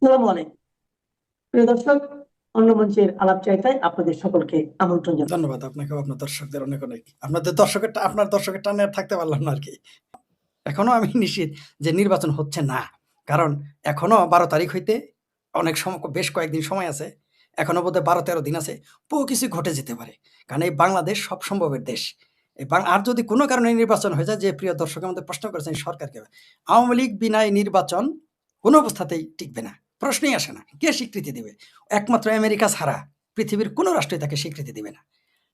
আসসালামু আলাইকুম প্রিয় দর্শক, অন্য মঞ্চের আলাপ চাইতায় আপনাদের সকলকে আমন্ত্রণ জানাই। ধন্যবাদ আপনাকেও, আপনার দর্শকদের অনেক, অনেক। আপনার দর্শকের টানে আর থাকতে পারলাম না আরকি। এখনো আমি নিশ্চিত যে নির্বাচন হচ্ছে না। কারণ এখনো ১২ তারিখ হইতে বেশ কয়েকদিন সময় আছে। এখনো বোধহয় ১২-১৩ দিন আছে। বহু কিছু ঘটে যেতে পারে। কারণ এই বাংলাদেশ সব সম্ভবের দেশ। আর যদি কোনো কারণে নির্বাচন হয়ে যায়, যে প্রিয় দর্শক আমাদের প্রশ্ন করেছেন সরকারকে, আওয়ামী লীগ বিনা এই নির্বাচন কোনো অবস্থাতেই টিকবে না। প্রশ্নই আসে না। কে স্বীকৃতি দিবে? একমাত্র আমেরিকা ছাড়া পৃথিবীর কোনো রাষ্ট্রই তাকে স্বীকৃতি দিবে না।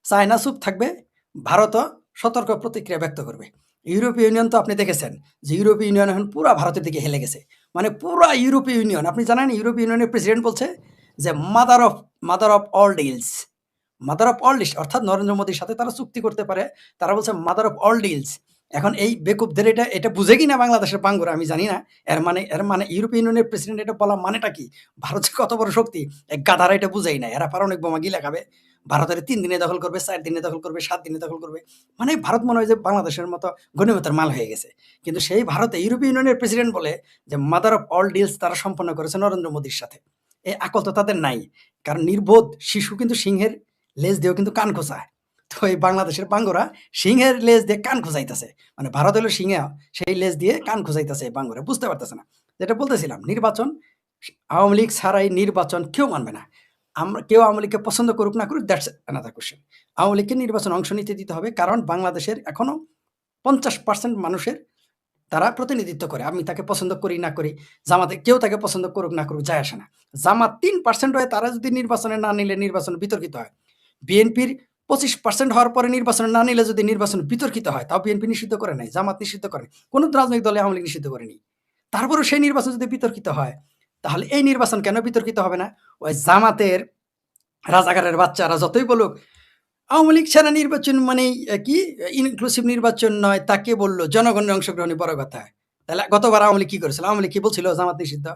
চায়না চুপ থাকবে, ভারতও সতর্ক প্রতিক্রিয়া ব্যক্ত করবে। ইউরোপীয় ইউনিয়ন তো আপনি দেখেছেন যে ইউরোপীয় ইউনিয়ন এখন পুরা ভারতের দিকে হেলে গেছে। মানে পুরা ইউরোপীয় ইউনিয়ন, আপনি জানেন ইউরোপীয় ইউনিয়নের প্রেসিডেন্ট বলছে যে mother of all deals. Mother of all deals অর্থাৎ নরেন্দ্র মোদির সাথে তারা চুক্তি করতে পারে। তারা বলছে মাদার অফ অল ডিলস। এখন এই বেকুবদের এটা বুঝে কিনা বাংলাদেশের পাঙ্গুরা আমি জানি না। এর মানে ইউরোপীয় ইউনিয়নের প্রেসিডেন্ট এটা বলা মানেটা কি? ভারত যে কত বড় শক্তি, এই গাধারা এটা বুঝেই না। এরা পারমাণবিক বোমা গিলে খাবে। ভারতের ৩ দিনে দখল করবে, ৪ দিনে দখল করবে, ৭ দিনে দখল করবে। মানে ভারত মনে হয় যে বাংলাদেশের মতো গণিমতের মাল হয়ে গেছে। কিন্তু সেই ভারতে ইউরোপীয় ইউনিয়নের প্রেসিডেন্ট বলে যে মাদার অফ অল ডিলস তারা সম্পন্ন করেছে নরেন্দ্র মোদির সাথে। এই আকল তো তাদের নাই। কারণ নির্বোধ শিশু কিন্তু সিংহের লেজ দিয়েও কিন্তু কান খোঁচায়। তো এই বাংলাদেশের বাঙ্গরা সিংহের লেজ দিয়ে কান খোঁচাইতেছে। মানে ভারত হলো সিংহে, সেই লেজ দিয়ে কান খোঁচাইতেছে এই বাঙ্গরা। বুঝতে পারতেছে না। যেটা বলতেছিলাম, নির্বাচন আওয়ামী লীগ ছাড়া এই নির্বাচন কেউ মানবে না। কেউ আওয়ামী লীগকে পছন্দ করুক না করুক, দ্যাটস অ্যানাদার কোয়েশ্চেন। আওয়ামী লীগকে নির্বাচনে অংশ নিতে দিতে হবে। কারণ বাংলাদেশের এখনো ৫০% মানুষের তারা প্রতিনিধিত্ব করে। আমি তাকে পছন্দ করি না করি, জামাতে কেউ তাকে পছন্দ করুক না করুক যায় আসে না। জামাত ৩% হয়ে তারা যদি নির্বাচনে না নিলে নির্বাচন বিতর্কিত হয়। বিএনপির ২৫% হওয়ার পরে নির্বাচনে না নিলে যদি নির্বাচন বিতর্কিত হয়, তাও বিএনপি নিষিদ্ধ করে নাই, জামাত নিষিদ্ধ করে নাই, কোনো রাজনৈতিক দলে আওয়ামী লীগ নিষিদ্ধ করেনি। তারপরেও সেই নির্বাচন যদি বিতর্কিত হয়, তাহলে এই নির্বাচন কেন বিতর্কিত হবে না? ওই জামাতের রাজাকারের বাচ্চারা যতই বলুক আওয়ামী লীগ ছাড়া নির্বাচন মানেই কি ইনক্লুসিভ নির্বাচন নয়, তাকে বলল জনগণের অংশগ্রহণই বড় কথা। তাহলে গতবার আওয়ামী লীগ কি করেছিল? আওয়ামী লীগ কি বলছিল জামাত নিষিদ্ধ,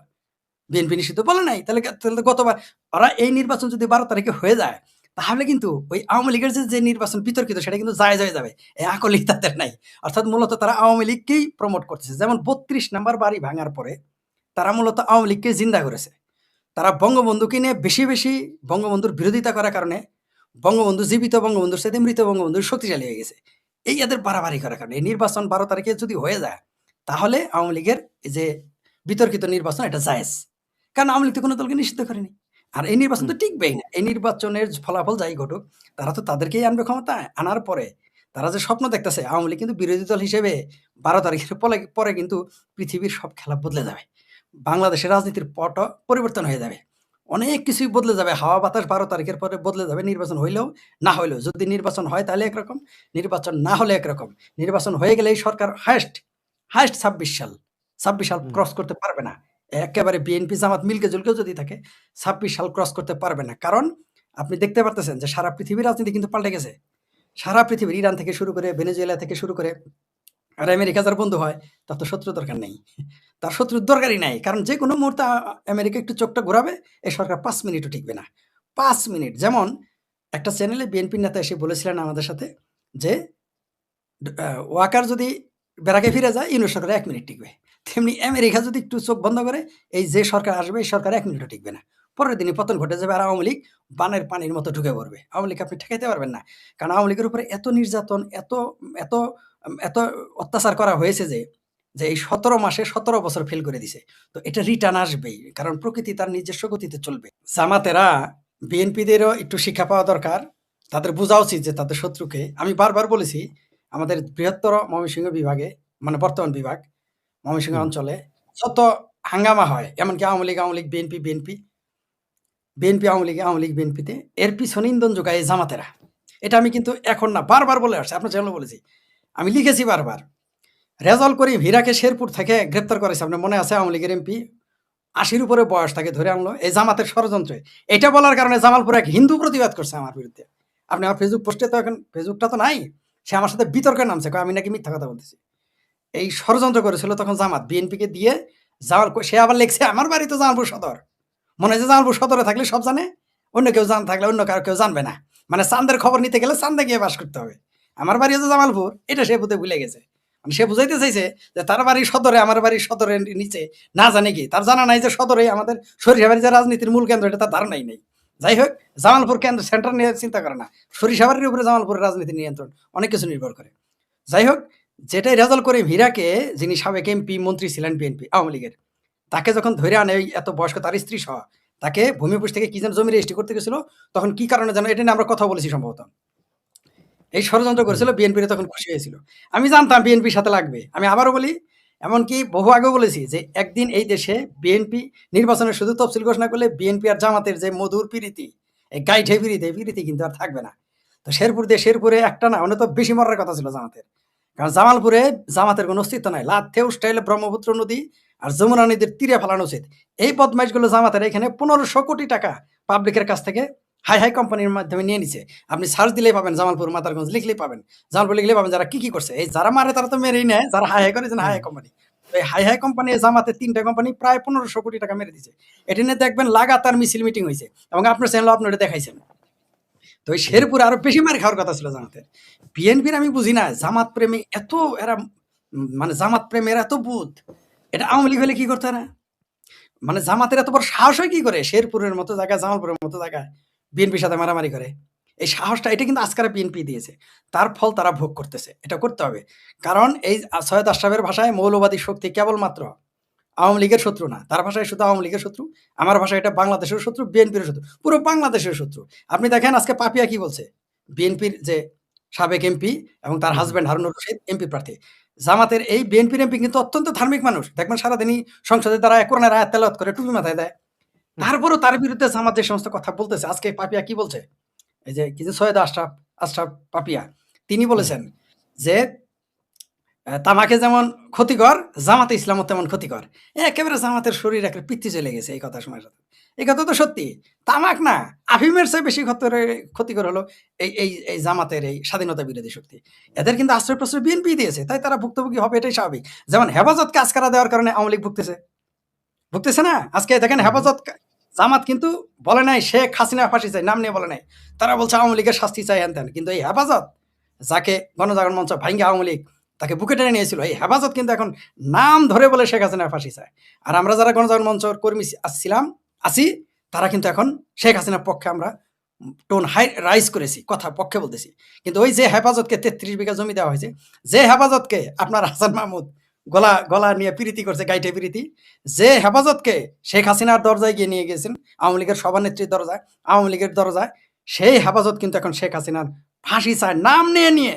বিএনপি নিষিদ্ধ? বলে নাই। তাহলে তো গতবার ওরা এই নির্বাচন যদি ১২ তারিখে হয়ে যায়, তাহলে কিন্তু ওই আওয়ামী লীগের যে নির্বাচন বিতর্কিত সেটা কিন্তু জায়েজ হয়ে যাবে। এই আকলই তাদের নাই। অর্থাৎ মূলত তারা আওয়ামী লীগকেই প্রমোট করতেছে। যেমন ৩২ নাম্বার বাড়ি ভাঙার পরে তারা মূলত আওয়ামী লীগকে জিন্দা করেছে। তারা বঙ্গবন্ধুকে নিয়ে বেশি বঙ্গবন্ধুর বিরোধিতা করার কারণে বঙ্গবন্ধু জীবিত বঙ্গবন্ধুর সাথে মৃত বঙ্গবন্ধু শক্তিশালী হয়ে গেছে। এই এদের বাড়াবাড়ি করার কারণে এই নির্বাচন ১২ তারিখে যদি হয়ে যায়, তাহলে আওয়ামী লীগের এই যে বিতর্কিত নির্বাচন এটা জায়েজ। কারণ আওয়ামী লীগ তো কোনো দলকে নিষিদ্ধ করেনি। আর এই নির্বাচন হুম। তো টিকবেই না। এই নির্বাচনের ফলাফল যাই ঘটুক, তারা তো তাদেরকেই আনবে ক্ষমতায়। আনার পরে তারা যে স্বপ্ন দেখতেছে আওয়ামী লীগ কিন্তু বিরোধী দল হিসেবে ১২ তারিখের পরে কিন্তু পৃথিবীর সব খেলা বদলে যাবে। বাংলাদেশের রাজনীতির পটও পরিবর্তন হয়ে যাবে। অনেক কিছুই বদলে যাবে। হাওয়া বাতাস ১২ তারিখের পরে বদলে যাবে। নির্বাচন হইলেও না হইলেও। যদি নির্বাচন হয় তাহলে একরকম, নির্বাচন না হলে একরকম। নির্বাচন হয়ে গেলে এই সরকার হাইয়েস্ট ২৬ সাল। ২৬ সাল হুম। ক্রস করতে পারবে না। একেবারে বিএনপি জামাত মিলকে জুলকেও যদি থাকে ২৬ সাল ক্রস করতে পারবে না। কারণ আপনি দেখতে পারতেছেন যে সারা পৃথিবীর রাজনীতি কিন্তু পাল্টে গেছে। সারা পৃথিবীর ইরান থেকে শুরু করে, ভেনেজুয়েলা থেকে শুরু করে আর আমেরিকা যার বন্ধু হয়, তার তো শত্রুর দরকার নেই। তার শত্রুর দরকারই নাই। কারণ যেকোনো মুহূর্তে আমেরিকা একটু চোখটা ঘুরাবে, এই সরকার ৫ মিনিটও টিকবে না। ৫ মিনিট। যেমন একটা চ্যানেলে বিএনপির নেতা এসে বলেছিলেন আমাদের সাথে যে, ওয়াকার যদি ব্যারাকে ফিরে যায়, ইউনূস সরকার ১ মিনিট টিকবে। তেমনি আমেরিকা যদি একটু চোখ বন্ধ করে, এই যে সরকার আসবে, এই সরকার ১ মিনিটও টিকবে না। পরের দিনই পতন ঘটে যাবে আর আওয়ামী লীগ বানের পানির মতো ঢুকে পড়বে। আওয়ামী লীগকে আপনি ঠেকাইতে পারবেন না। কারণ আওয়ামী লীগের উপরে এত নির্যাতন, এত এত অত্যাচার করা হয়েছে যে এই ১৭ মাসে ১৭ বছর ফেল করে দিছে। তো এটা রিটার্ন আসবেই। কারণ প্রকৃতি তার নিজস্ব গতিতে চলবে। জামাতেরা বিএনপিদেরও একটু শিক্ষা পাওয়া দরকার। তাদের বোঝা উচিত যে তাদের শত্রুকে, আমি বারবার বলেছি, আমাদের বৃহত্তর ময়মনসিংহ বিভাগে, মানে বর্তমান বিভাগ, ময়মনসিংহ হুম। অঞ্চলে যত হাঙ্গামা হয়, এমনকি আওয়ামী লীগ, বিএনপি আওয়ামী লীগ, বিএনপিতে, এর পিছনে ইন্ধন যোগায় এই জামাতেরা। এটা আমি কিন্তু এখন না, বারবার বলে আসছি। আপনার চ্যানেলে বলেছি। আমি লিখেছি বারবার। রেজাউল করিম হীরাকে শেরপুর থেকে গ্রেপ্তার করেছে। আপনার মনে আছে? আওয়ামী লীগের এমপি ৮০-র উপরে বয়স, তাকে ধরে আনলো এই জামাতের ষড়যন্ত্রে। এটা বলার কারণে জামালপুরে এক হিন্দু প্রতিবাদ করছে আমার বিরুদ্ধে। আপনি আমার ফেসবুক পোস্টে তো এখন ফেসবুকটা তো নাই। সে আমার সাথে বিতর্কে নামছে, কয় আমি নাকি মিথ্যা কথা বলতেছি। এই ষড়যন্ত্র করেছিল তখন জামাত বিএনপিকে দিয়ে। সে আবার লিখছে আমার বাড়ি তো জামালপুর সদর। মনে হয় যে জামালপুর সদরে থাকলে সব জানে, অন্য কেউ থাকলে অন্য কেউ জানবে না। মানে চাঁদের খবর নিতে গেলে চাঁদে গিয়ে বাস করতে হবে। আমার বাড়ি হচ্ছে জামালপুর, এটা সে বোধহয় ভুলে গেছে। মানে সে বুঝাইতে চাইছে যে তার বাড়ির সদরে আমার বাড়ির সদরের নিচে না জানে কি, তার জানা নাই যে সদরে আমাদের সরিষাবাড়ি যে রাজনীতির মূল কেন্দ্র এটা তার ধারণাই নেই। যাই হোক, জামালপুর কেন্দ্র সেন্টার নিয়ে চিন্তা করে না, সরিষাবাড়ির উপরে জামালপুরের রাজনীতির নিয়ন্ত্রণ অনেক কিছু নির্ভর করে। যাই হোক, যেটাই রেজাল করিম হীরাকে, যিনি সাবেক এমপি মন্ত্রী ছিলেন বিএনপি আওয়ামী লীগের, তাকে যখন ধরে আনে ওই এত বয়স্ক তার স্ত্রী সহ, তাকে ভূমিপুষ থেকে কি যেন জমি রেজিস্ট্রি করতে গেছিল, তখন কি কারণে যেন এটা নিয়ে আমরা কথা বলেছি সম্ভবত, এই ষড়যন্ত্র করেছিল, বিএনপির তখন খুশি হয়েছিল। আমি জানতাম বিএনপির সাথে লাগবে। আমি আবারও বলি, এমনকি বহু আগেও বলেছি যে একদিন এই দেশে বিএনপি নির্বাচনের শুধু তফসিল ঘোষণা করলে বিএনপি আর জামাতের যে মধুর প্রীতি, এই গাইঠে প্রীতি, এই প্রীতি কিন্তু আর থাকবে না। তো শেরপুরে একটা না, অনেক তো বেশি মরার কথা ছিল জামাতের, কারণ জামালপুরে জামাতের কোনো অস্তিত্ব নাই। লাথে উষ্টাইলে ব্রহ্মপুত্র নদী আর যমুনা নদীর তীরে ফেলানো উচিত। এই বদমাইশগুলো জামাতের এখানে 1500 কোটি টাকা পাবলিকের কাছ থেকে হাই হাই কোম্পানির মাধ্যমে নিয়ে নিছে। আপনি সার্চ দিলেই পাবেন, জামালপুর মাতারগঞ্জ লিখলেই পাবেন, জামালপুর লিখলেই পাবেন যারা কি করছে। এই যারা মারে তারা তো মেরেই নেয়, যারা হাই হাই করে হাই হাই কোম্পানি। এই হাই হাই কোম্পানি জামাতের 3টা কোম্পানি প্রায় 1500 কোটি টাকা মেরে দিছে। এটা নিয়ে দেখবেন লাগাতার মিছিল মিটিং হয়েছে, এবং আপনার চ্যানেল আপনি ওটা দেখাইছেন। তো ওই শেরপুরে আরো বেশি মার খাওয়ার কথা ছিল জামাতের। বিএনপির আমি বুঝি না জামাত প্রেমী এত, এরা মানে জামাত প্রেমের এত বুধ, এটা আওয়ামী লীগ হলে কি করতে না, মানে জামাতের এত বড় সাহস হয় কি করে শেরপুরের মতো জায়গায়, জামালপুরের মতো জায়গায় বিএনপির সাথে মারামারি করে। এই সাহসটা এটা কিন্তু আজকারা বিএনপি দিয়েছে, তার ফল তারা ভোগ করতেছে। এটা করতে হবে, কারণ এই সৈয়দ আশরাফের ভাষায় মৌলবাদী শক্তি কেবলমাত্র আওয়ামী লীগের শত্রু না, তার ভাষায় শুধু আওয়ামী লীগের শত্রু, আমার ভাষায় এটা বাংলাদেশের শত্রু, বিএনপির শত্রু, পুরো বাংলাদেশের শত্রু। আপনি দেখেন আজকে পাপিয়া কি বলছে, বিএনপির যে সাবেক এমপি এবং তার হাজব্যান্ড হারুনুর রশিদ এমপি প্রার্থী, জামাতের এই বিএনপির এমপি কিন্তু অত্যন্ত ধার্মিক মানুষ, দেখবেন সারাদিনই সংসদে তারা কোরআনের আয়াত তেলাওয়াত করে টুপি মাথায় দেয়। তারপরও তার বিরুদ্ধে জামাত যে সমস্ত কথা বলতেছে, আজকে পাপিয়া কি বলছে, এই যে কিছু সৈয়দ আশরাফ আশরাফ পাপিয়া, তিনি বলেছেন যে তামাকে যেমন ক্ষতিকর, জামাতে ইসলামও তেমন ক্ষতিকর। একেবারে জামাতের শরীর একটা পিত্তি চলে গেছে এই কথা শোনার সাথে। এই কথা তো সত্যি, তামাক না আফিমের চেয়ে বেশি ক্ষতিকর হলো এই জামাতের এই স্বাধীনতা বিরোধী শক্তি। এদের কিন্তু আশ্রয় প্রশ্রয় বিএনপি দিয়েছে, তাই তারা ভুক্তভোগী হবে, এটাই স্বাভাবিক। যেমন হেফাজতকে আজকারা দেওয়ার কারণে আওয়ামী লীগ ভুগতেছে না। আজকে দেখেন হেফাজত, জামাত কিন্তু বলে নাই শেখ হাসিনা ফাঁসি চাই, নাম নিয়ে বলে নাই, তারা বলছে আওয়ামী লীগের শাস্তি চাই হ্যান ত্যান। কিন্তু এই হেফাজত, যাকে গণজাগরণ মঞ্চ ভাঙ্গে আওয়ামী লীগ তাকে বুকে টেনে নিয়েছিল, এই হেফাজত কিন্তু এখন নাম ধরে বলে শেখ হাসিনা ফাঁসি চায়। আর আমরা যারা গণজাগরণ মঞ্চের কর্মী আছি, তারা কিন্তু এখন শেখ হাসিনার পক্ষে আমরা টোন হাই রাইজ করেছি, কথা পক্ষে বলতেছি। কিন্তু ওই যে হেফাজতকে 33 বিঘা জমি দেওয়া হয়েছে, যে হেফাজতকে আপনার হাসান মাহমুদ গলা নিয়ে প্রীতি করছে, গাইটে প্রীতি, যে হেফাজতকে শেখ হাসিনার দরজায় গিয়ে নিয়ে গেছেন, আওয়ামী লীগের সভানেত্রীর দরজায়, আওয়ামী লীগের দরজায়, সেই হেফাজত কিন্তু এখন শেখ হাসিনার ফাঁসি চায় নাম নিয়ে।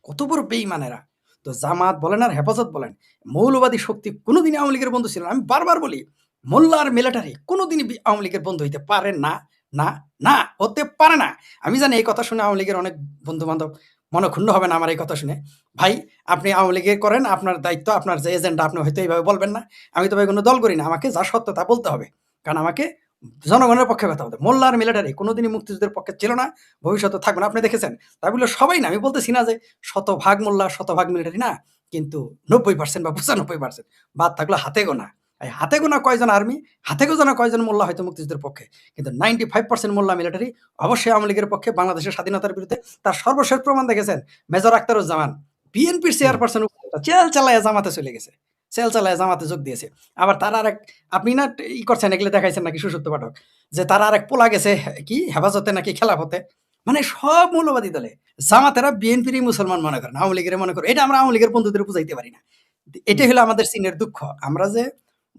কত বড় বেঈমানেরা! তো জামাত বলেন আর হেফাজত বলেন, মৌলবাদী শক্তি কোনোদিনই আওয়ামী লীগের বন্ধু ছিল না। আমি বারবার বলি, মোল্লা আর মিলিটারি কোনোদিনই আওয়ামী লীগের বন্ধু হইতে পারে না, না, না, হতে পারে না। আমি জানি এই কথা শুনে আওয়ামী লীগের অনেক বন্ধু বান্ধব মনক্ষুণ্ণ হবেন আমার এই কথা শুনে। ভাই, আপনি আওয়ামী লীগের করেন, আপনার দায়িত্ব, আপনার যে এজেন্ডা, আপনি হয়তো এইভাবে বলবেন না। আমি তো ভাই কোনো দল করি না, আমাকে যা সত্য তা বলতে হবে, কারণ আমাকে জনগণের পক্ষে কথা বলতে। মোল্লা আর মিলিটারি কোনোদিনই মুক্তিযুদ্ধের পক্ষে ছিল না, ভবিষ্যতে থাকবে না। আপনি দেখেছেন, তাই বলে সবাই না, আমি বলতেছি না যে 100% মোল্লা 100% মিলিটারি না, কিন্তু 90% বা 95% বাদ থাকলো হাতে গোনা। এই হাতে গোনা কয়জন আর্মি, হাতে গোনা কয়জন মোল্লা হয়তো মুক্তিযুদ্ধের পক্ষে, কিন্তু 95% মোল্লা মিলিটারি অবশ্যই আওয়ামী লীগের পক্ষে, বাংলাদেশের স্বাধীনতার বিরুদ্ধে। তার সর্বশেষ প্রমাণ দেখেছেন মেজর আখতারুজ্জামান, বিএনপির চেয়ারপারসন চেল চালায় জামাতে চলে গেছে, চেল চালায় জামাতে যোগ দিয়েছে। আবার তার আরেক, আপনি না করছেন এগুলো দেখাইছেন নাকি সুসত্য পাঠক, যে তার আরেক পোলা গেছে কি হেফাজতে নাকি খেলাফতে, মানে সব মৌলবাদী দলে। জামাতেরা বিএনপিরই মুসলমান মনে করেন, আওয়ামী লীগের মনে করেন। এটা আমরা আওয়ামী লীগের বন্ধুদের বুঝাইতে পারি না। এটাই হলো আমাদের চীনের দুঃখ, আমরা যে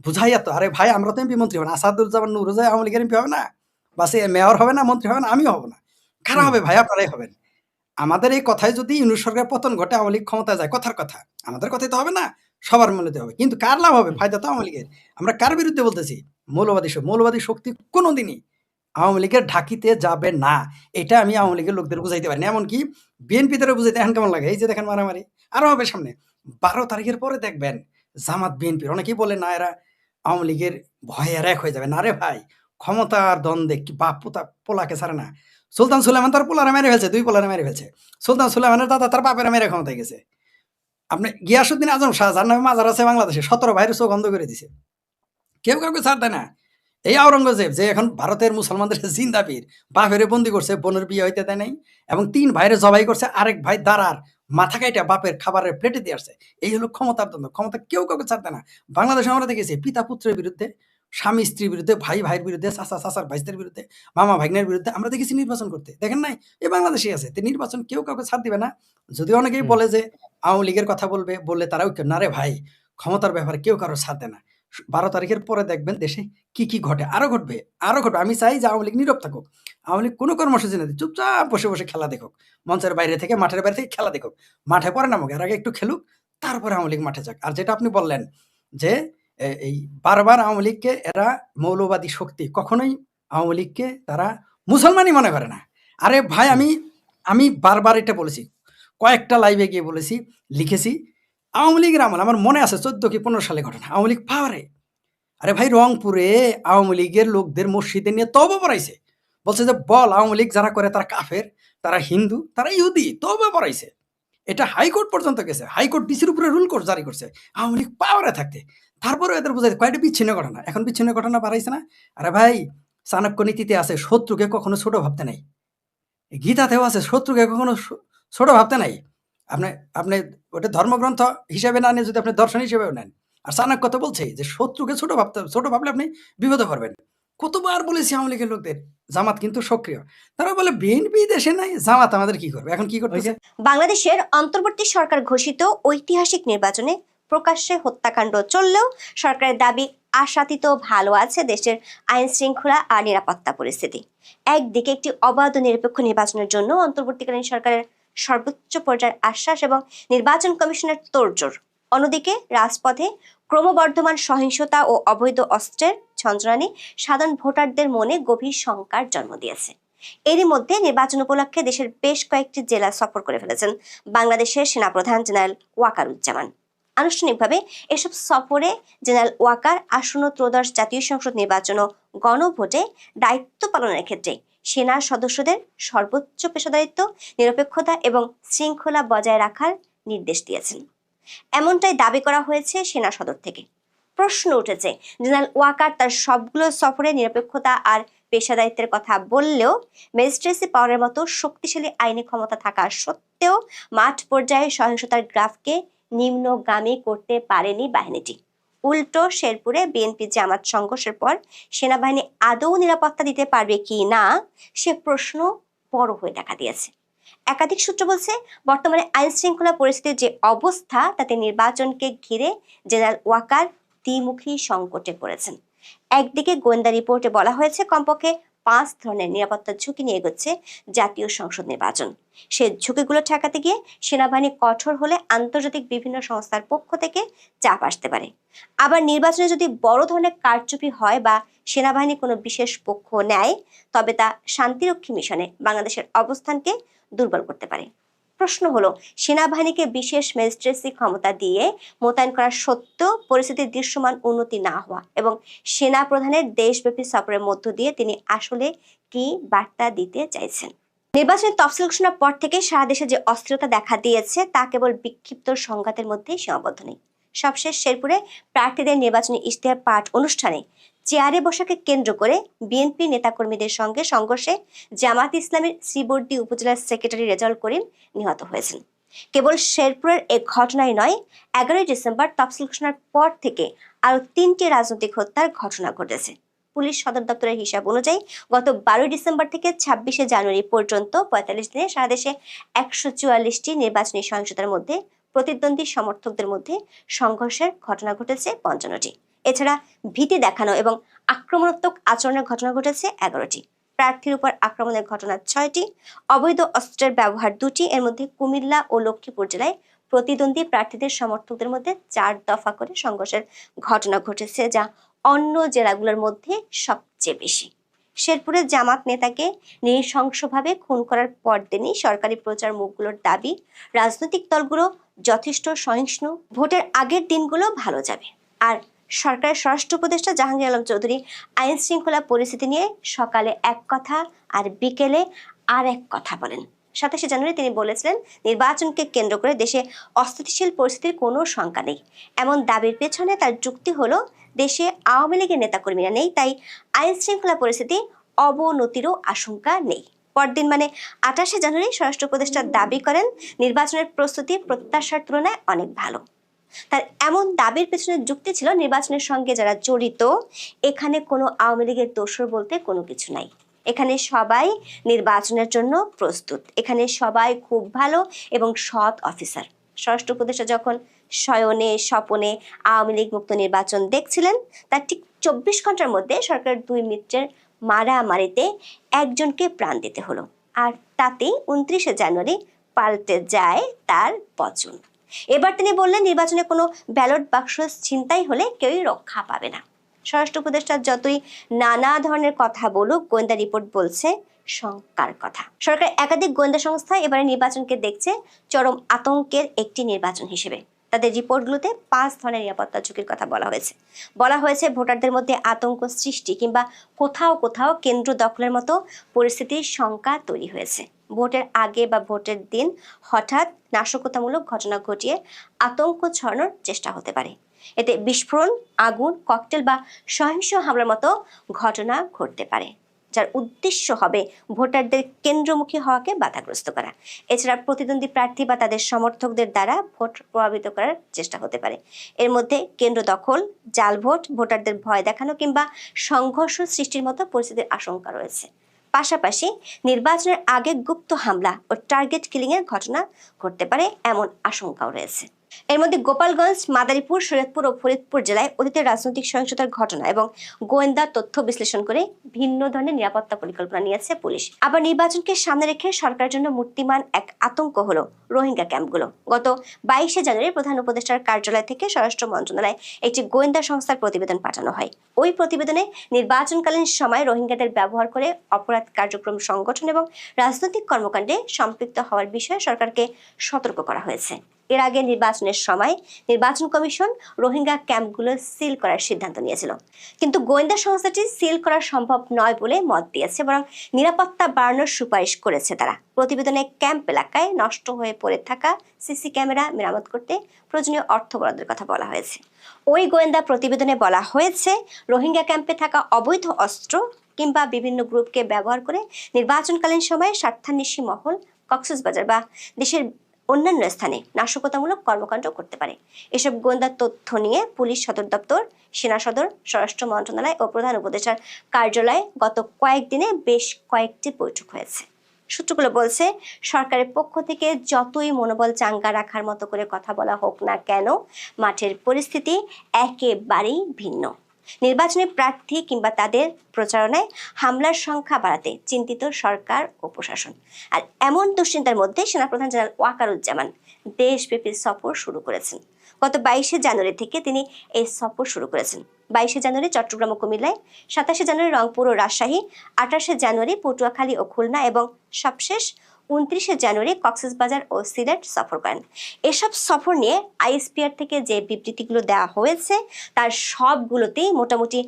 বুঝাই এত। আরে ভাই, আমরা তো এমপি মন্ত্রী হবে না, আসাদুজ্জামান নুরুজাই আওয়ামী লীগের এমপি হবে না, বা সে মেয়র হবে না, মন্ত্রী হবে না, আমিও হব না। কারা হবে ভাই? আপনারাই হবেন। আমাদের এই কথায় যদি ইউনূস সরকারের পতন ঘটে, আওয়ামী লীগ ক্ষমতায় যায়, কথার কথা, আমাদের কথাই তো হবে না, সবার মনেতে হবে। কিন্তু কার লাভ হবে? ফায়দা তো আওয়ামী লীগের। আমরা কার বিরুদ্ধে বলতেছি? মৌলবাদী শক্তি কোনোদিনই আওয়ামী লীগের ঢাকিতে যাবে না। এটা আমি আওয়ামী লীগের লোকদের বুঝাইতে পারি না, এমনকি বিএনপিদেরও বুঝাইতে এখন কেমন লাগে। এই যে দেখেন মারামারি আরো হবে সামনে, 12 তারিখের পরে দেখবেন জামাত বিএনপির অনেকেই বলে না এরা আওয়ামী লীগের ভয়ে আর এক হয়ে যাবে না। রে ভাই, ক্ষমতার দ্বন্দ্বে কি বাপ পোলাকে ছাড়ে না। সুলতান সুলেমান তার পোলারে মেরে ফেলছে, 2 পোলারে মেরে ফেলছে। সুলতান সুলেমানের দাদা তার বাপেরা মেরে ক্ষমতায় গেছে। আপনি গিয়াসুদ্দিন আজম শাহ, যার নামে মাজার আছে বাংলাদেশে, 17 ভাইয়ের চোখ অন্ধ করে দিছে, কেউ কাউকে ছাড় দেয় না। এই আওরঙ্গজেব, যে এখন ভারতের মুসলমানদের জিন্দাবীর, বাপেরে বন্দি করছে, বোনের বিয়ে হইতে দেয় নাই, এবং 3 ভাইরে জবাই করছে, আরেক ভাই দাঁড়ার মাথা কাইটা বাপের খাবারের প্লেটে দিয়ে আসছে। এই হলো ক্ষমতার দ্বন্দ্ব। ক্ষমতা কেউ কাউকে ছাড়তে না। বাংলাদেশে আমরা দেখেছি পিতা পুত্রের বিরুদ্ধে, স্বামী স্ত্রীর বিরুদ্ধে, ভাই ভাইয়ের বিরুদ্ধে, চাচা চাচার ভাইদের বিরুদ্ধে, মামা ভাগ্নের বিরুদ্ধে আমরা দেখেছি নির্বাচন করতে। দেখেন নাই? এই বাংলাদেশেই আছে। তো নির্বাচন কেউ কাউকে ছাড় দিবে না। যদিও অনেকেই হুম। বলে যে আওয়ামী লীগের কথা বলবে, বললে তারা ঐক্য। না রে ভাই, ক্ষমতার ব্যাপারে কেউ কারো ছাড় দেয় না। ১২ তারিখের পরে দেখবেন দেশে কি ঘটে। আরো ঘটবে, আরো ঘটবে। আমি চাই যে আওয়ামী লীগ নীরব থাকুক। আওয়ামী লীগ কোনো কর্মসূচি না দিক। চুপচাপ বসে, বসে খেলা দেখুক। মঞ্চের বাইরে থেকে, মাঠের বাইরে থেকে খেলা দেখুক। মাঠে পরে নামুক। এর আগে একটু খেলুক, তারপরে আওয়ামী লীগ মাঠে যাক। আর যেটা আপনি বললেন যে এই বারবার আওয়ামী লীগকে এরা মৌলবাদী শক্তি, কখনোই আওয়ামী লীগকে তারা মুসলমানই মনে করে না। আরে ভাই, হুম। আমি বারবার এটা বলেছি। কয়েকটা লাইভে গিয়ে বলেছি, লিখেছি। আওয়ামী লীগের আমল আমার মনে আছে ১৪ কি ১৫ সালে ঘটনা। আওয়ামী লীগ পাওয়ারে। আরে ভাই, রংপুরে আওয়ামী লীগের লোকদের মসজিদে নিয়ে তওবা পড়াইছে। বলছে যে বল আওয়ামী লীগ যারা করে তারা কাফের, তারা হিন্দু, তারা ইহুদি। তওবা পড়াইছে। এটা হাইকোর্ট পর্যন্ত গেছে। হাইকোর্ট ডিসির উপরে রুল জারি করছে আওয়ামী লীগ পাওয়ারে থাকতে। তারপরেও এদের বোঝায় কয়টা বিচ্ছিন্ন ঘটনা। এখন বিচ্ছিন্ন ঘটনা বাড়াইছে না? আরে ভাই, চাণক্য নীতিতে আছে শত্রুকে কখনো ছোট ভাবতে নাই। গীতাতেও আছে শত্রুকে কখনো ছোট ভাবতে নাই। আপনি আপনি ওটা ধর্মগ্রন্থ হিসেবে না নিয়ে যদি আপনি দর্শন হিসেবেও নেন। আর চাণক্য তো বলছেই যে শত্রুকে ছোট ভাবলে আপনি বিপদে পড়বেন। কতবার বলেছি আওয়ামী লীগের লোকদের, জামাত কিন্তু সক্রিয়। তারা বলে বিএনপি দেশে নাই, জামাত আমাদের কি করবে? এখন কি ওই করতেছে? যে বাংলাদেশের অন্তর্বর্তী সরকার ঘোষিত ঐতিহাসিক নির্বাচনে প্রকাশ্যে হত্যাকাণ্ড চললেও সরকারের দাবি আশাতীত ভালো আছে দেশের আইন শৃঙ্খলা আর নিরাপত্তা পরিস্থিতি। একদিকে একটি অবাধ ও নিরপেক্ষ নির্বাচনের জন্য অন্তর্বর্তীকালীন সরকারের সর্বোচ্চ পর্যায়ের আশ্বাস এবং নির্বাচন কমিশনের তোড়জোড়, অন্যদিকে রাজপথে ক্রমবর্ধমান সহিংসতা ও অবৈধ অস্ত্রের ঝঞ্ঝনানি সাধারণ ভোটারদের মনে গভীর শঙ্কার জন্ম দিয়েছে। এরই মধ্যে নির্বাচন উপলক্ষে দেশের বেশ কয়েকটি জেলা সফর করে ফেলেছেন বাংলাদেশের সেনাপ্রধান জেনারেল ওয়াকারুজ্জামান। আনুষ্ঠানিকভাবে এসব সফরে জেনারেল ওয়াকার আসন্ন ত্রয়োদশ জাতীয় সংসদ নির্বাচন ও গণভোটে দায়িত্ব পালনের ক্ষেত্রে সেনা সদস্যদের সর্বোচ্চ পেশাদারিত্ব, নিরপেক্ষতা এবং শৃঙ্খলা বজায় রাখার নির্দেশ দিয়েছেন। এমনটাই দাবি করা হয়েছে সেনা সদর থেকে। প্রশ্ন উঠেছে, জেনারেল ওয়াকার তার সবগুলো সফরে নিরপেক্ষতা আর পেশাদারিত্বের কথা বললেও ম্যাজিস্ট্রেসি পাওয়ারের মতো শক্তিশালী আইনি ক্ষমতা থাকা সত্ত্বেও মাঠ পর্যায়ে সহিংসতার গ্রাফকে নিম্নগামী করতে পারেনি বাহিনীটি। উল্টো শেরপুরে বিএনপি জামাত সংঘর্ষের পর সেনাবাহিনী আদৌ নিরাপত্তা দিতে পারবে কি না সে প্রশ্ন বড় হয়ে দেখা দিয়েছে। একাধিক সূত্র বলছে, বর্তমানে আইন শৃঙ্খলা পরিস্থিতির যে অবস্থা তাতে নির্বাচনকে ঘিরে জেনারেল ওয়াকার দ্বিমুখী সংকটে পড়েছেন। একদিকে গোয়েন্দা রিপোর্টে বলা হয়েছে কমপক্ষে 5 ধরনের নিরাপত্তার ঝুঁকি নিয়ে এগোচ্ছে জাতীয় সংসদ নির্বাচন। সেই ঝুঁকিগুলো ঠেকাতে গিয়ে সেনাবাহিনী কঠোর হলে আন্তর্জাতিক বিভিন্ন সংস্থার পক্ষ থেকে চাপ আসতে পারে। আবার নির্বাচনে যদি বড় ধরনের কারচুপি হয় বা সেনাবাহিনী কোনো বিশেষ পক্ষ নেয়, তবে তা শান্তিরক্ষী মিশনে বাংলাদেশের অবস্থানকে দুর্বল করতে পারে। প্রশ্ন হলো, সেনাবাহিনীকে বিশেষ ম্যাজিস্ট্রেসি ক্ষমতা দিয়ে মোতায়েন করা সত্ত্বেও পরিস্থিতির দৃশ্যমান উন্নতি না হওয়া এবং সেনা প্রধানের দেশব্যাপী সফরের মধ্য দিয়ে তিনি আসলে কি বার্তা দিতে চাইছেন। নির্বাচনের তফসিল ঘোষণার পর থেকে সারা দেশে যে অস্থিরতা দেখা দিয়েছে তা কেবল বিক্ষিপ্ত সংঘাতের মধ্যেই সীমাবদ্ধ নেই। সবশেষ শেরপুরে প্রার্থীদের নির্বাচনী ইশতেহার পাঠ অনুষ্ঠানে চেয়ারে বসাকে কেন্দ্র করে বিএনপি নেতাকর্মীদের সঙ্গে সংঘর্ষে জামাত ইসলামের শ্রীবর্দী উপজেলার সেক্রেটারি রেজাউল করিম নিহত হয়েছেন। কেবল শেরপুরের এক ঘটনাই নয়, 11ই ডিসেম্বর তফসিল ঘোষণার পর থেকে আরো 3টি রাজনৈতিক হত্যার ঘটনা ঘটেছে। পুলিশ সদর দপ্তরের হিসাব অনুযায়ী গত 12 ডিসেম্বর থেকে 26শে জানুয়ারি পর্যন্ত 45 দিনে সারা দেশে 144টি নির্বাচনী সহিংসতার মধ্যে প্রতিদ্বন্দ্বী সমর্থকদের মধ্যে সংঘর্ষের ঘটনা ঘটেছে 55টি। এছাড়া ভীতি দেখানো এবং আক্রমণাত্মক আচরণের ঘটনা ঘটেছে 11টি। প্রার্থীর উপর আক্রমণের ঘটনা 6টি, অবৈধ অস্ত্রের ব্যবহার 2টি। এর মধ্যে কুমিল্লা ও লক্ষ্মীপুর জেলায় প্রতিদ্বন্দ্বী প্রার্থীদের সমর্থকদের মধ্যে 4 দফা করে সংঘর্ষের ঘটনা ঘটেছে, যা অন্য জেলাগুলোর মধ্যে সবচেয়ে বেশি। শেরপুরে জামাত নেতাকে নৃশংসভাবে খুন করার পরদিনই সরকারি প্রচার মুখগুলোর দাবি রাজনৈতিক দলগুলো যথেষ্ট সহিষ্ণু, ভোটের আগের দিনগুলো ভালো যাবে। আর সরকারের স্বরাষ্ট্র উপদেষ্টা জাহাঙ্গীর আলম চৌধুরী আইন শৃঙ্খলা পরিস্থিতি নিয়ে সকালে এক কথা আর বিকেলে আর এক কথা বলেন। 27শে জানুয়ারি তিনি বলেছিলেন, নির্বাচনকে কেন্দ্র করে দেশে অস্থিতিশীল পরিস্থিতির কোনো শঙ্কা নেই। এমন দাবির পেছনে তার যুক্তি হলো, দেশে আওয়ামী লীগের নেতাকর্মীরা নেই, তাই আইন শৃঙ্খলা পরিস্থিতি অবনতিরও আশঙ্কা নেই। পরদিন মানে 28শে জানুয়ারি স্বরাষ্ট্র উপদেষ্টা দাবি করেন নির্বাচনের প্রস্তুতি প্রত্যাশার তুলনায় অনেক ভালো। তার এমন দাবির পেছনে যুক্তি ছিল নির্বাচনের সঙ্গে যারা জড়িত এখানে কোনো আওয়ামী লীগের দোসর বলতে কোনো কিছু নাই। এখানে সবাই নির্বাচনের জন্য প্রস্তুত, এখানে সবাই খুব ভালো এবং সৎ অফিসার। স্বরাষ্ট্র উপদেষ্টা যখন শয়নে স্বপনে আওয়ামী লীগ মুক্ত নির্বাচন দেখছিলেন, তার ঠিক 24 ঘন্টার মধ্যে সরকারের 2 মিত্রের মারামারিতে একজনকে প্রাণ দিতে হলো, আর তাতেই 29শে জানুয়ারি পাল্টে যায় তার পচন। এবার তিনি বললেন নির্বাচনে কোনো ব্যালট বাক্স ছিনতাই হলে কেউই রক্ষা পাবে না। স্বরাষ্ট্র উপদেষ্টা যতই নানা ধরনের কথা বলুক, গোয়েন্দা রিপোর্ট বলছে শঙ্কার কথা। সরকার একাধিক গোয়েন্দা সংস্থা এবারে নির্বাচনকে দেখছে চরম আতঙ্কের একটি নির্বাচন হিসেবে। তাদের রিপোর্টগুলোতে 5 ধরনের নিরাপত্তা ঝুঁকির কথা বলা হয়েছে ভোটারদের মধ্যে আতঙ্ক সৃষ্টি কিংবা কোথাও কোথাও কেন্দ্র দখলের মতো পরিস্থিতির শঙ্কা তৈরি হয়েছে। ভোটের আগে বা ভোটের দিন হঠাৎ নাশকতামূলক ঘটনা ঘটিয়ে আতঙ্ক ছড়ানোর চেষ্টা হতে পারে। এতে বিস্ফোরণ, আগুন, ককটেল বা সহিংস হামলার মতো ঘটনা ঘটতে পারে, যার উদ্দেশ্য হবে ভোটারদের কেন্দ্রমুখী হওয়াকে বাধাগ্রস্ত করা। এছাড়া প্রতিদ্বন্দ্বী প্রার্থী বা তাদের সমর্থকদের দ্বারা ভোট প্রভাবিত করার চেষ্টা হতে পারে। এর মধ্যে কেন্দ্র দখল, জাল ভোট, ভোটারদের ভয় দেখানো কিংবা সংঘর্ষ সৃষ্টির মতো পরিস্থিতির আশঙ্কা রয়েছে। পাশাপাশি নির্বাচনের আগে গুপ্ত হামলা ও টার্গেট কিলিংয়ের ঘটনা ঘটতে পারে এমন আশঙ্কাও রয়েছে। এর মধ্যে গোপালগঞ্জ, মাদারীপুর, শরীয়তপুর ও ফরিদপুর জেলায় অতীতের রাজনৈতিক সহিংসতার ঘটনা এবং গোয়েন্দা তথ্য বিশ্লেষণ করে ভিন্ন ধরনের নিরাপত্তা পরিকল্পনা নিয়েছে পুলিশ। আবার নির্বাচনকে সামনে রেখে সরকারের জন্য মূর্তিমান এক আতঙ্ক হলো রোহিঙ্গা ক্যাম্পগুলো। গত 22শে জানুয়ারি প্রধান উপদেষ্টার কার্যালয় থেকে স্বরাষ্ট্র মন্ত্রণালয়ে একটি গোয়েন্দা সংস্থার প্রতিবেদন পাঠানো হয়। ওই প্রতিবেদনে নির্বাচনকালীন সময় রোহিঙ্গাদের ব্যবহার করে অপরাধ কার্যক্রম সংগঠন এবং রাজনৈতিক কর্মকাণ্ডে সম্পৃক্ত হওয়ার বিষয়ে সরকারকে সতর্ক করা হয়েছে। এর আগে নির্বাচনের সময় নির্বাচন কমিশন রোহিঙ্গা ক্যাম্পগুলো সিল করার সিদ্ধান্ত নিয়েছিল, কিন্তু গোয়েন্দা সংস্থাটি সিল করা সম্ভব নয় বলে মত দিয়েছে, বরং নিরাপত্তা বাড়ানোর সুপারিশ করেছে তারা। প্রতিবেদনে ক্যাম্প এলাকায় নষ্ট হয়ে পড়ে থাকা সিসি ক্যামেরা মেরামত করতে প্রয়োজনীয় অর্থ বরাদ্দের কথা বলা হয়েছে। ওই গোয়েন্দা প্রতিবেদনে বলা হয়েছে রোহিঙ্গা ক্যাম্পে থাকা অবৈধ অস্ত্র কিংবা বিভিন্ন গ্রুপকে ব্যবহার করে নির্বাচনকালীন সময়ে স্বার্থান্বেষী মহল কক্সবাজার বা দেশের অন্যান্য স্থানে নাশকতামূলক কর্মকাণ্ড করতে পারে। এসব গোয়েন্দা তথ্য নিয়ে পুলিশ সদর দপ্তর, সেনা সদর, স্বরাষ্ট্র মন্ত্রণালয় ও প্রধান উপদেষ্টার কার্যালয়ে গত কয়েকদিনে বেশ কয়েকটি বৈঠক হয়েছে। সূত্রগুলো বলছে সরকারের পক্ষ থেকে যতই মনোবল চাঙ্গা রাখার মতো করে কথা বলা হোক না কেন, মাঠের পরিস্থিতি একেবারেই ভিন্ন। নির্বাচনী প্রার্থী কিংবা তাদের প্রচারণায় হামলার সংখ্যা বাড়াতে চিন্তিত সরকার ও প্রশাসন। আর এমন দুশ্চিন্তার মধ্যে সেনাপ্রধান জেনারেল ওয়াকারুজ্জামান দেশব্যাপী সফর শুরু করেছেন। গত 22শে জানুয়ারি থেকে তিনি এই সফর শুরু করেছেন। 22শে জানুয়ারি চট্টগ্রাম ও কুমিল্লায়, 27শে জানুয়ারি রংপুর ও রাজশাহী, 28শে জানুয়ারি পটুয়াখালী ও খুলনা এবং সবশেষ 29শে জানুয়ারি কক্সবাজার ও সিলেট সফর করেন। এসব সফর নিয়ে আইএসপিআর থেকে যে বিবৃতিগুলো দেওয়া হয়েছে তার সবগুলোতেই মোটামুটি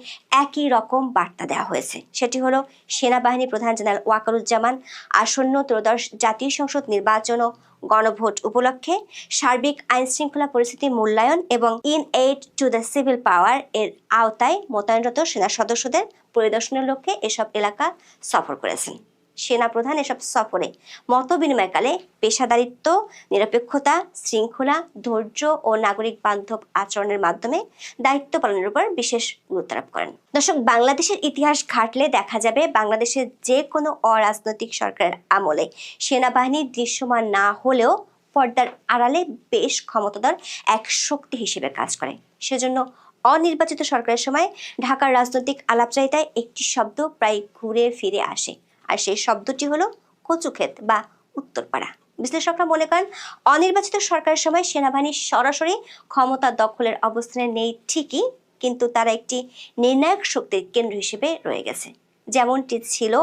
একই রকম বার্তা দেওয়া হয়েছে। সেটি হলো সেনাবাহিনী প্রধান জেনারেল ওয়াকারুজ্জামান আসন্ন ত্রয়োদশ জাতীয় সংসদ নির্বাচন ও গণভোট উপলক্ষে সার্বিক আইন শৃঙ্খলা পরিস্থিতি মূল্যায়ন এবং in aid to the civil পাওয়ার এর আওতায় মোতায়েনরত সেনা সদস্যদের পরিদর্শনের লক্ষ্যে এসব এলাকা সফর করেছেন। সেনা প্রধান এসব সফরে মত বিনিময়কালে পেশাদারিত্ব, নিরপেক্ষতা, শৃঙ্খলা, ধৈর্য ও নাগরিক বান্ধব আচরণের মাধ্যমে দায়িত্ব পালনের উপর বিশেষ গুরুত্ব আরোপ করেন। দর্শক, বাংলাদেশের ইতিহাস ঘাটলে দেখা যাবে বাংলাদেশের যে কোনো অরাজনৈতিক সরকারের আমলে সেনাবাহিনী দৃশ্যমান না হলেও পর্দার আড়ালে বেশ ক্ষমতাধর এক শক্তি হিসেবে কাজ করে। সেজন্য অনির্বাচিত সরকারের সময় ঢাকার রাজনৈতিক আলাপচারিতায় একটি শব্দ প্রায় ঘুরে ফিরে আসে, আর সেই শব্দটি হলো কচুক্ষেত বা উত্তরপাড়া। বিশ্লেষকরা মনে করেন অনির্বাচিত সরকারের সময় সেনাবাহিনী সরাসরি ক্ষমতা দখলের অবস্থানে নেই ঠিকই, কিন্তু তারা একটি নির্ণায়ক শক্তির কেন্দ্র হিসেবে রয়ে গেছে, যেমনটি ছিল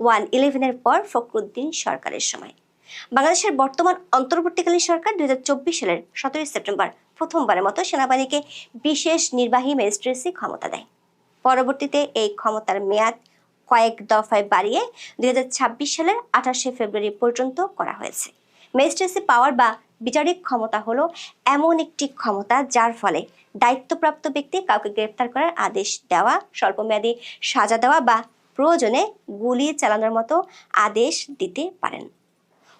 1/11-এর পর ফখরুদ্দিন সরকারের সময়। বাংলাদেশের বর্তমান অন্তর্বর্তীকালীন সরকার 2024 সালের 17 সেপ্টেম্বর প্রথমবারের মতো সেনাবাহিনীকে বিশেষ নির্বাহী ম্যাজিস্ট্রেসি ক্ষমতা দেয়। পরবর্তীতে এই ক্ষমতার মেয়াদ কয়েক দফায় বাড়িয়ে 2026 সালের 28শে ফেব্রুয়ারি পর্যন্ত করা হয়েছে। ম্যাজিস্ট্রেসি পাওয়ার বা বিচারিক ক্ষমতা হলো এমন একটি ক্ষমতা যার ফলে দায়িত্বপ্রাপ্ত ব্যক্তি কাউকে গ্রেফতার করার আদেশ দেওয়া, স্বল্পমেয়াদী সাজা দেওয়া বা প্রয়োজনে গুলি চালানোর মতো আদেশ দিতে পারেন।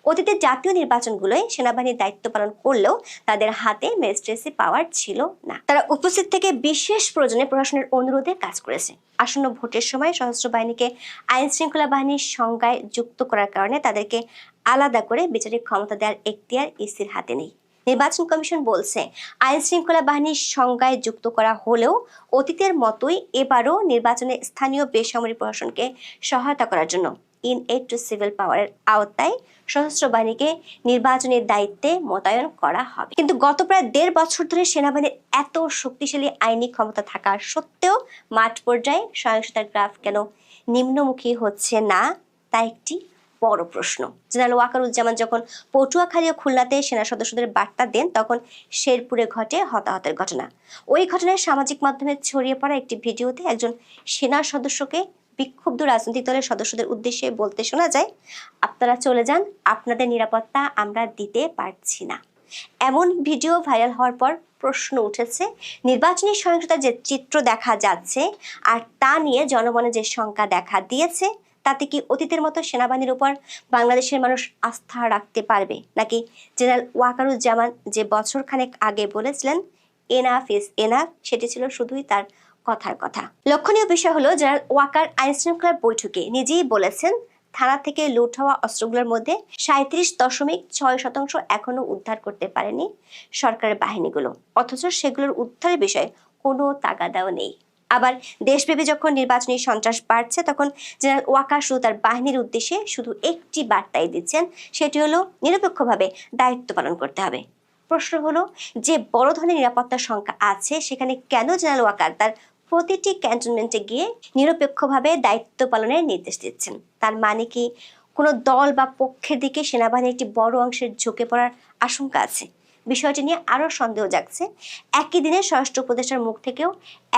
অতীতে জাতীয় নির্বাচনগুলোয় সেনাবাহিনীর দায়িত্ব পালন করলেও তাদের হাতে ম্যাজিস্ট্রেসি পাওয়ার ছিল না। তারা উপস্থিত থেকে বিশেষ প্রয়োজনে প্রশাসনের অনুরোধে কাজ করেছে। আসন্ন ভোটের সময় সশস্ত্র বাহিনীকে আইন শৃঙ্খলা বাহিনীর সংজ্ঞায় যুক্ত করার কারণে তাদেরকে আলাদা করে বিচারিক ক্ষমতা দেওয়ার এখতিয়ার ইসির হাতে নেই। নির্বাচন কমিশন বলছে, আইন শৃঙ্খলা বাহিনীর সংজ্ঞায় যুক্ত করা হলেও অতীতের মতোই এবারও নির্বাচনে স্থানীয় বেসামরিক প্রশাসনকে সহায়তা করার জন্য ইন এইড টু সিভিল পাওয়ারের আওতায় সশস্ত্র বাহিনীকে নির্বাচনের দায়িত্বে মোতায়েন করা হবে। কিন্তু গত প্রায় ১.৫ বছর ধরে সেনাবাহিনীর এত শক্তিশালী আইনি ক্ষমতা থাকা সত্ত্বেও মাঠ পর্যায়ে সহিংসতার গ্রাফ কেন নিম্নমুখী হচ্ছে না, তা একটি বড় প্রশ্ন। জেনারেল ওয়াকারুজ্জামান যখন পটুয়াখালী ও খুলনাতে সেনা সদস্যদের বার্তা দেন, তখন শেরপুরে ঘটে হতাহতের ঘটনা। ওই ঘটনায় সামাজিক মাধ্যমে ছড়িয়ে পড়া একটি ভিডিওতে একজন সেনা সদস্যকে বিক্ষুব্ধ রাজনৈতিক দলের সদস্যদের উদ্দেশ্যে বলতে শোনা যায়, আপনারা চলে যান, আপনাদের নিরাপত্তা আমরা দিতে পারছি না। এমন ভিডিও ভাইরাল হওয়ার পর প্রশ্ন উঠেছে, নির্বাচনী সহিংসতার যে চিত্র দেখা যাচ্ছে আর তা নিয়ে জনমনে যে শঙ্কা দেখা দিয়েছে, তাতে কি অতীতের মতো সেনাবাহিনীর উপর বাংলাদেশের মানুষ আস্থা রাখতে পারবে, নাকি জেনারেল ওয়াকারুজ্জামান যে বছরখানেক আগে বলেছিলেন এনাফ ইজ এনাফ, সেটি ছিল শুধুই তার কথার কথা? লক্ষণীয় বিষয় হলো, জেনারেল ওয়াকার আইন শৃঙ্খলার বৈঠকে নিজেই বলেছেন, থানা থেকে লুট হওয়া অস্ত্রগুলোর মধ্যে 37.6% এখনো উদ্ধার করতে পারেনি সরকারের বাহিনীগুলো, অথচ সেগুলোর উদ্ধারের বিষয়ে কোনো তাগাদাও নেই। আবার দেশব্যাপী যখন নির্বাচনী সন্ত্রাস বাড়ছে, তখন জেনারেল ওয়াকার শুধু তার বাহিনীর উদ্দেশ্যে শুধু একটি বার্তাই দিচ্ছেন, সেটি হলো নিরপেক্ষভাবে দায়িত্ব পালন করতে হবে। প্রশ্ন হলো, যে বড় ধরনের নিরাপত্তার সংখ্যা আছে, সেখানে কেন জেনারেল ওয়াকার তার প্রতিটি ক্যান্টনমেন্টে গিয়ে নিরপেক্ষভাবে দায়িত্ব পালনের নির্দেশ দিচ্ছেন? তার মানে কি কোনো দল বা পক্ষের দিকে সেনাবাহিনীর একটি বড় অংশের ঝুঁকে পড়ার আশঙ্কা আছে? বিষয়টি নিয়ে আরও সন্দেহ জাগছে। একই দিনে স্বরাষ্ট্র উপদেষ্টার মুখ থেকেও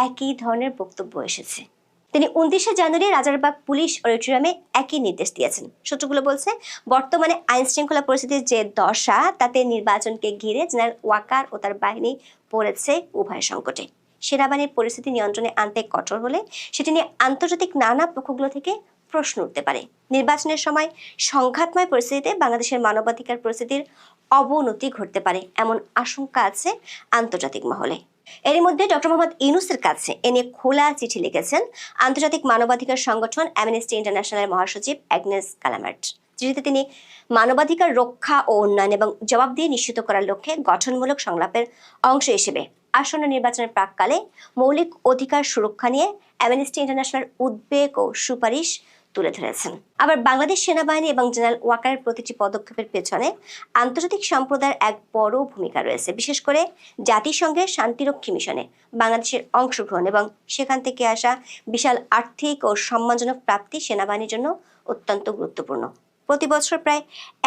একই ধরনের বক্তব্য এসেছে। তিনি 29শে জানুয়ারি রাজারবাগ পুলিশ অডিটোরিয়ামে একই নির্দেশ দিয়েছেন। সূত্রগুলো বলছে, বর্তমানে আইন শৃঙ্খলা পরিস্থিতির যে দশা, তাতে নির্বাচনকে ঘিরে জেনারেল ওয়াকার ও তার বাহিনী পড়েছে উভয় সংকটে। সেনাবাহিনীর পরিস্থিতি নিয়ন্ত্রণে আনতে কঠোর হলে সেটি নিয়ে আন্তর্জাতিক নানা পক্ষগুলো থেকে প্রশ্ন উঠতে পারে। নির্বাচনের সময় সংঘাতময় পরিস্থিতিতে বাংলাদেশের মানবাধিকার পরিস্থিতির অবনতি ঘটতে পারে, এমন আশঙ্কা আছে আন্তর্জাতিক মহলে। এর মধ্যে ডক্টর মোহাম্মদ ইউনূসের কাছে এ নিয়ে খোলা চিঠি লিখেছেন আন্তর্জাতিক মানবাধিকার সংগঠন অ্যামনেস্টি ইন্টারন্যাশনালের মহাসচিব অ্যাগনেস কালামার্ট। চিঠিতে তিনি মানবাধিকার রক্ষা ও উন্নয়ন এবং জবাবদিহি নিশ্চিত করার লক্ষ্যে গঠনমূলক সংলাপের অংশ হিসেবে আসন্ন নির্বাচনের প্রাক্কালে মৌলিক অধিকার সুরক্ষা নিয়ে অ্যামনেস্টি ইন্টারন্যাশনাল উদ্বেগ ও সুপারিশ তুলে ধরেছেন। আবার বাংলাদেশ সেনাবাহিনী এবং জেনারেল ওয়াকারের প্রতিটি পদক্ষেপের পেছনে আন্তর্জাতিক সম্প্রদায়ের এক বড় ভূমিকা রয়েছে। বিশেষ করে জাতিসংঘের শান্তিরক্ষী মিশনে বাংলাদেশের অংশগ্রহণ এবং সেখান থেকে আসা বিশাল আর্থিক ও সম্মানজনক প্রাপ্তি সেনাবাহিনীর জন্য অত্যন্ত গুরুত্বপূর্ণ। প্রতি বছর প্রায়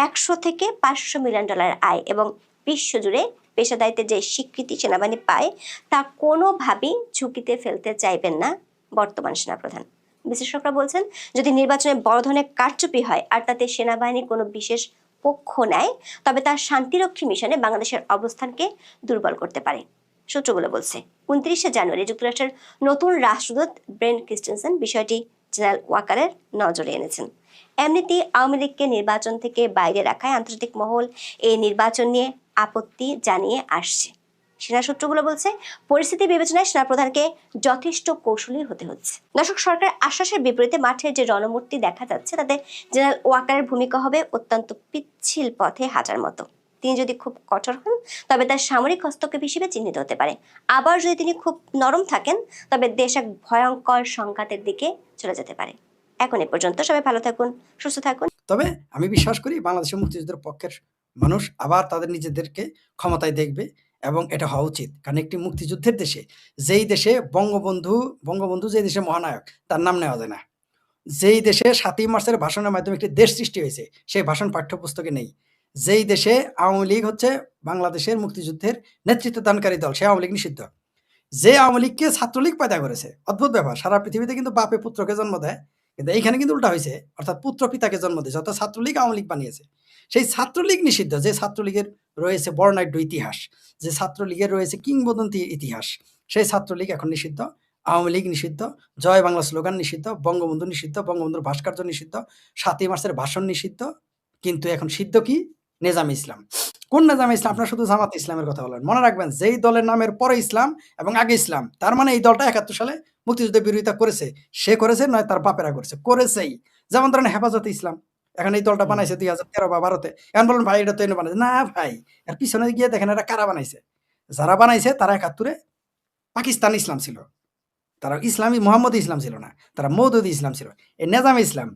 100 থেকে 500 মিলিয়ন ডলার আয় এবং বিশ্বজুড়ে পেশাদারিত্বের যে স্বীকৃতি সেনাবাহিনী পায়, তা কোনোভাবেই ঝুঁকিতে ফেলতে চাইবেন না বর্তমান সেনাপ্রধান। বিশ্লেষকরা বলছেন, যদি নির্বাচনে বড় ধরনের কারচুপি হয় আর তাতে সেনাবাহিনী কোনো বিশেষ পক্ষ নেয়, তবে তার শান্তিরক্ষী মিশনে বাংলাদেশের অবস্থানকে দুর্বল করতে পারে। সূত্রগুলো বলছে, 29শে জানুয়ারি যুক্তরাষ্ট্রের নতুন রাষ্ট্রদূত ব্রেন ক্রিস্টেনসেন বিষয়টি জেনারেল ওয়াকারের নজরে এনেছেন। এমনিতেই আওয়ামী লীগকে নির্বাচন থেকে বাইরে রাখায় আন্তর্জাতিক মহল এই নির্বাচন নিয়ে আপত্তি জানিয়ে আসছে। সেনা সূত্রগুলো বলছে, পরিস্থিতি বিবেচনায় সেনাপ্রধানকে যথেষ্ট কৌশলী হতে হচ্ছে। দর্শক, সরকার আশ্বাসের বিপরীতে মাঠের যে রণমূর্তি দেখা যাচ্ছে, তাতে জেনারেল ওয়াকারের ভূমিকা হবে অত্যন্ত পিচ্ছিল পথে হাঁটার মতো। তিনি যদি খুব কঠোর হন, তবে তার সামরিক হস্তক্ষেপ হিসেবে চিহ্নিত হতে পারে। আবার যদি তিনি খুব নরম থাকেন, তবে দেশ এক ভয়ঙ্কর সংঘাতের দিকে চলে যেতে পারে। এখন এ পর্যন্ত, সবাই ভালো থাকুন, সুস্থ থাকুন। তবে আমি বিশ্বাস করি বাংলাদেশের মুক্তিযুদ্ধের পক্ষের মানুষ আবার তাদের নিজেদেরকে ক্ষমতায় দেখবে এবং এটা হওয়া উচিত। কারণ একটি মুক্তিযুদ্ধের দেশে, যেই দেশে বঙ্গবন্ধু যে দেশের মহানায়ক, তার নাম নেওয়া যায় না, যেই দেশে 7ই মার্চের ভাষণের মাধ্যমে একটি দেশ সৃষ্টি হয়েছে, সেই ভাষণ পাঠ্যপুস্তকে নেই, যেই দেশে আওয়ামী লীগ হচ্ছে বাংলাদেশের মুক্তিযুদ্ধের নেতৃত্ব দানকারী দল, সেই আওয়ামী লীগ নিষিদ্ধ, যে আওয়ামী লীগকে ছাত্রলীগ পয়দা করেছে। অদ্ভুত ব্যাপার, সারা পৃথিবীতে কিন্তু বাপে পুত্রকে জন্ম দেয়, কিন্তু এইখানে কিন্তু উল্টা হয়েছে, অর্থাৎ পুত্র পিতাকে জন্ম দিয়েছে, অর্থাৎ ছাত্রলীগ আওয়ামী লীগ বানিয়েছে। সেই ছাত্রলীগ নিষিদ্ধ, যে ছাত্রলীগের রয়েছে বর্ণাঢ্য ইতিহাস, যে ছাত্রলীগের রয়েছে কিংবদন্তি ইতিহাস, সেই ছাত্রলীগ এখন নিষিদ্ধ। আওয়ামী লীগ নিষিদ্ধ, জয় বাংলা স্লোগান নিষিদ্ধ, বঙ্গবন্ধু নিষিদ্ধ, বঙ্গবন্ধুর ভাস্কর্য নিষিদ্ধ, ৭ই মার্চের ভাষণ নিষিদ্ধ। কিন্তু এখন সিদ্ধ কি? নেজামে ইসলাম। কোন নেজামে ইসলাম? আপনারা শুধু জামাতে ইসলামের কথা বলেন। মনে রাখবেন, যেই দলের নামের পরে ইসলাম এবং আগে ইসলাম, তার মানে এই দলটা ৭১ সালে মুক্তিযুদ্ধের বিরোধিতা করেছে। সে করেছে, নয় তার বাপেরা করেছে। করেছেই। যেমন ধরেন হেফাজতে ইসলাম। এখন এই দলটা বানাইছে ২০১৩ বা ১২-তে। এখন বলেন ভাই এটা তো এনে বানাইছে। না ভাই, এর পিছনে গিয়ে দেখেন এরা কারা বানাইছে। যারা বানাইছে তারা ৭১-এ পাকিস্তান ইসলাম ছিল। তারা ইসলামী মোহাম্মদ ইসলাম ছিল না। তারা মওদুদি ইসলাম ছিল। এই নেজামে ইসলাম,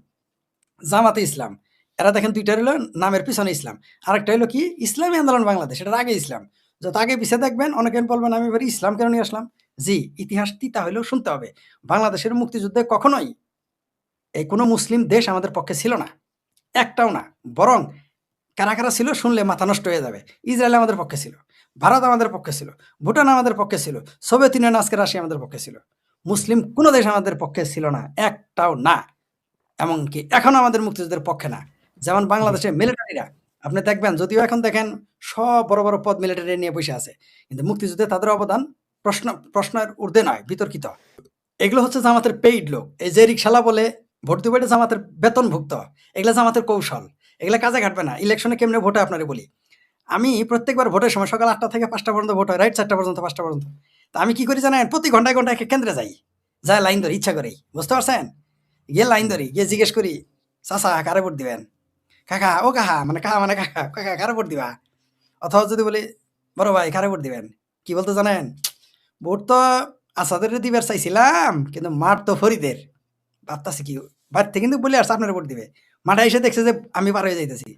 জামাতে ইসলাম, এরা দেখেন ২ টা হলো নামের পিছনে ইসলাম। আরেকটা হলো কি? ইসলামী আন্দোলন বাংলাদেশ। এটার আগে ইসলাম। যত আগে পিছে দেখবেন অনেকে বলবেন আমি এবার ইসলাম কেন নিয়ে আসলাম? জি, ইতিহাস তিতা হইলেও শুনতে হবে। বাংলাদেশের মুক্তিযুদ্ধে কখনোই এই কোনো মুসলিম দেশ আমাদের পক্ষে ছিল না। একটাও না। বরং কারা, কারা ছিল শুনলে মাথা নষ্ট হয়ে যাবে। ইসরায়েল আমাদের পক্ষে ছিল। ভারত আমাদের পক্ষে ছিল। ভুটান আমাদের পক্ষে ছিল। সোভিয়েত ইউনিয়ন আজকে রাশিয়া আমাদের পক্ষে ছিল। মুসলিম কোনো দেশ আমাদের পক্ষে ছিল না। একটাও না। এমনকি এখনো আমাদের মুক্তিযুদ্ধের পক্ষে না। যেমন বাংলাদেশের মিলিটারিরা আপনি দেখবেন, যদিও এখন দেখেন সব বড়, বড় পদ মিলিটারি নিয়ে বসে আছে। কিন্তু মুক্তিযুদ্ধে তাদের অবদান প্রশ্নের ঊর্ধ্বে নয়, বিতর্কিত। এগুলো হচ্ছে জামাতের পেইড লোক। এই যে রিকশালা বলে ভোট দিবে, এটা জামাতের বেতনভুক্ত। এগুলা জামাতের কৌশল। এগুলা কাজে খাটবে না। ইলেকশনে কেমনে ভোটে আপনারে বলি। আমি প্রত্যেকবার ভোটের সময় সকাল ৮টা থেকে ৫টা পর্যন্ত ভোট হয়, রাইট ৪টা পর্যন্ত ৫টা পর্যন্ত। তা আমি কি করি জানেন? প্রতি ঘন্টায়, ঘন্টায় একটা কেন্দ্রে যাই। যায় লাইন ধরি ইচ্ছা করেই। বুঝতে পারছেন? গিয়ে লাইন ধরি, গিয়ে জিজ্ঞেস করি, চাচা কারে ভোট দিবেন? কাকা, ও কাহা মানে কাহা মানে কাকা, কাকা কারে ভোট দিবা? অথবা যদি বলি বড় ভাই কারে ভোট দিবেন? কি বলতে জানেন? ভোট তো আসাদের দিবার চাইছিলাম, কিন্তু মাঠ তো ফরিদের। ভাবতাছি কি, বাড়িতে কিন্তু বলে আসছে আপনারা ভোট দিবে। মাঠে এসে দেখছে যে আমি পার হয়ে যাইতেছি।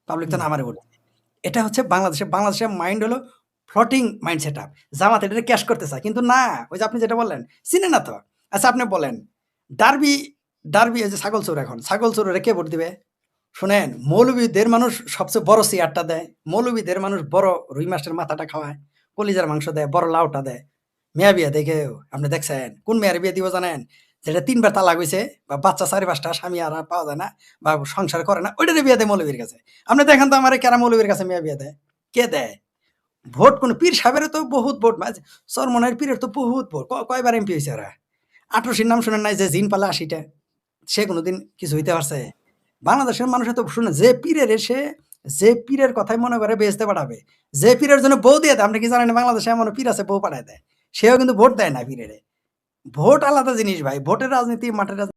পাবলিক তো না আমারে ভোট দিবে। এটা হচ্ছে বাংলাদেশের মাইন্ড হলো ফ্লোটিং মাইন্ড সেটআপ। জামাত এটা ক্যাশ করতে চায়। কিন্তু না, ওই যে আপনি যেটা বললেন, চিনে না তো। আচ্ছা আপনি বলেন, ডার্বি ডার্বি এই যে ছাগল চোর, এখন ছাগল চোরের কে ভোট দিবে? শোনেন, মৌলবীদের মানুষ সবচেয়ে বড় চেয়ারটা দেয়। মৌলবীদের মানুষ বড় রুই মাছের মাথাটা খাওয়ায়, কলিজার মাংস দেয়, বড় লাউটা দেয়। মেয়া বিয়া দেখেও আপনি দেখছেন? কোন মেয়ের বিয়ে দিব জানেন? যেটা ৩ বার তালাক হইছে, বা বাচ্চা ৪-৫টা, স্বামী আর পাওয়া যায় না, বা সংসার করে না, ওইটারে বিয়ে দেয় মৌলবীর কাছে। আপনি দেখেন তো আমারে কেরা মৌলবীর কাছে মেয়া বিয়ে দেয়? কে দেয়? ভোট কোন পীর সাহেবেরও তো বহুত ভোট, চরমনের পীরের তো বহুত ভোট। কয়বার এমপি হয়েছে ওরা? ৮৮-র নাম শুনেন নাই? যে জিন পালা ৮০টা, সে কোনোদিন কিছু হইতে পারছে? বাংলাদেশের মানুষের তো শুনে, যে পীরের এসে, যে পীরের কথাই মনে করে বেহেশতে পাঠাবে, যে পীরের জন্য বউ দিয়ে দেয়। আপনি কি জানেন বাংলাদেশে এমন পীর আছে বউ পাঠায় দেয়? সেও কিন্তু ভোট দেয় না পীরের। ভোট আলাদা জিনিস ভাই। ভোটের রাজনীতি, মাঠের রাজনীতি